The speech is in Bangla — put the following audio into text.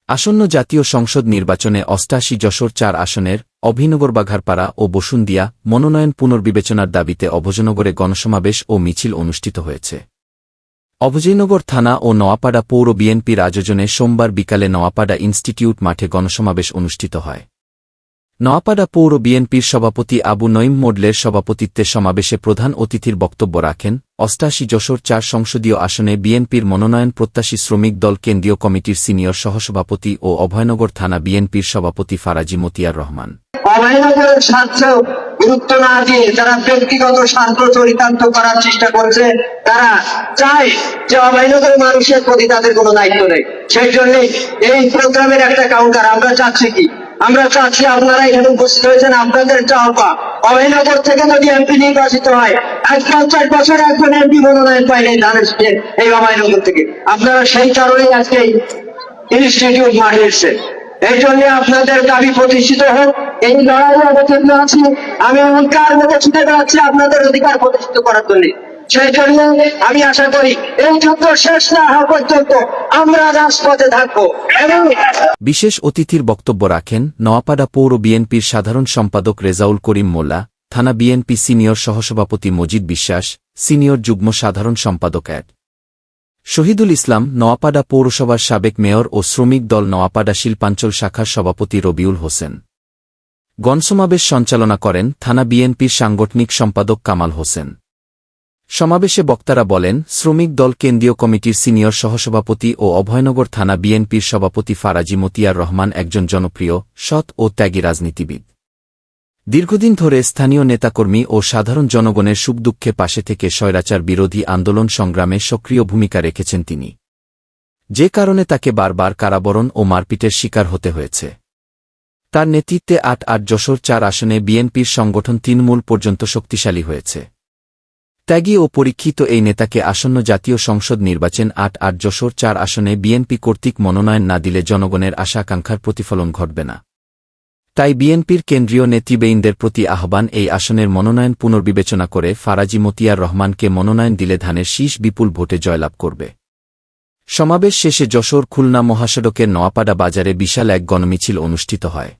আসন্ন জাতীয় সংসদ নির্বাচনে ৮৮ যশোর ৪ আসনের অভয়নগর বাঘারপাড়া ও বসুন্দিয়া মনোনয়ন পুনর্বিবেচনার দাবিতে অভয়নগরে গণসমাবেশ ও মিছিল অনুষ্ঠিত হয়েছে। অভয়নগর থানা ও নোয়াপাড়া পৌর বিএনপির আয়োজনে সোমবার বিকালে নোয়াপাড়া ইনস্টিটিউট মাঠে গণসমাবেশ অনুষ্ঠিত হয়। নোয়াপাড়া পৌর বিএনপির সভাপতি আবু নঈম মোডলের সভাপতিত্বে সমাবেশে প্রধান অতিথির বক্তব্য রাখেন ৮৮ যশোর ৪ সংসদীয় আসনে বিএনপির মনোনয়ন প্রত্যাশী শ্রমিক দল কেন্দ্রীয় কমিটির সিনিয়র সহসভাপতি ও অভয়নগর থানা বিএনপির সভাপতি ফারাজি মতিয়ার রহমান। অভয়নগরের স্বার্থ গুরুত্ব না দিয়ে যারা ব্যক্তিগত স্বার্থ চরিতার্থ করার চেষ্টা করছে, তারা চায় যে অভয়নগরের মানুষের প্রতি তাদের কোনো দায়িত্ব নেই। সেই জন্যই এই প্রোগ্রামের একটা কাউন্টার। আমরা চাচ্ছি কি, আমরা চাচ্ছি আপনারা এখানে উপস্থিত হয়েছেন, আপনাদের চাওয়া অভয়নগর থেকে যদি এমপি নির্বাচিত হয়, ৫০ বছরে একজন এমপি মনোনয়ন পাইনি ধানের এই অভয়নগর থেকে। আপনারা সেই কারণেই আজকে ইনস্টিটিউট মাঠে এসেছেন। এই জন্য আপনাদের দাবি প্রতিষ্ঠিত হোক, এই লড়াইয়ে অবতীর্ণ আছি। আমি অধিকার মতো ছুটে বেড়াচ্ছি আপনাদের অধিকার প্রতিষ্ঠিত করার জন্য। সেই জন্য আমি আশা করি এই যুদ্ধ শেষ না হওয়া পর্যন্ত আমরা রাজপথে থাকবো। বিশেষ অতিথির বক্তব্য রাখেন নোয়াপাড়া পৌর বিএনপির সাধারণ সম্পাদক রেজাউল করিম মোল্লা, থানা বিএনপি সিনিয়র সহসভাপতি মজিদ বিশ্বাস, সিনিয়র যুগ্ম সাধারণ সম্পাদক অ্যাড. শহীদুল ইসলাম, নোয়াপাড়া পৌরসভার সাবেক মেয়র ও শ্রমিক দল নোয়াপাড়া শিল্পাঞ্চল শাখার সভাপতি রবিউল হোসেন। গণসমাবেশ সঞ্চালনা করেন থানা বিএনপির সাংগঠনিক সম্পাদক কামাল হোসেন। সমাবেশে বক্তারা বলেন, শ্রমিক দল কেন্দ্রীয় কমিটির সিনিয়র সহসভাপতি ও অভয়নগর থানা বিএনপির সভাপতি ফারাজি মতিয়ার রহমান একজন জনপ্রিয়, সৎ ও ত্যাগী রাজনীতিবিদ। দীর্ঘদিন ধরে স্থানীয় নেতাকর্মী ও সাধারণ জনগণের সুখ দুঃখে পাশে থেকে স্বৈরাচার বিরোধী আন্দোলন সংগ্রামে সক্রিয় ভূমিকা রেখেছেন তিনি, যে কারণে তাকে বারবার কারাবরণ ও মারপিটের শিকার হতে হয়েছে। তার নেতৃত্বে ৮ যশোর ৪ আসনে বিএনপির সংগঠন তৃণমূল পর্যন্ত শক্তিশালী হয়েছে। ত্যাগী ও পরীক্ষিত এই নেতাকে আসন্ন জাতীয় সংসদ নির্বাচন ৮ যশোর ৪ আসনে বিএনপি কর্তৃক মনোনয়ন না দিলে জনগণের আশা আকাঙ্ক্ষার প্রতিফলন ঘটবে না। তাই বিএনপির কেন্দ্রীয় নেতৃবৃন্দের প্রতি আহ্বান, এই আসনের মনোনয়ন পুনর্বিবেচনা করে ফারাজি মতিয়ার রহমানকে মনোনয়ন দিলে ধানের শীষ বিপুল ভোটে জয়লাভ করবে। সমাবেশ শেষে যশোর খুলনা মহাসড়কের নোয়াপাড়া বাজারে বিশাল এক গণমিছিল অনুষ্ঠিত হয়।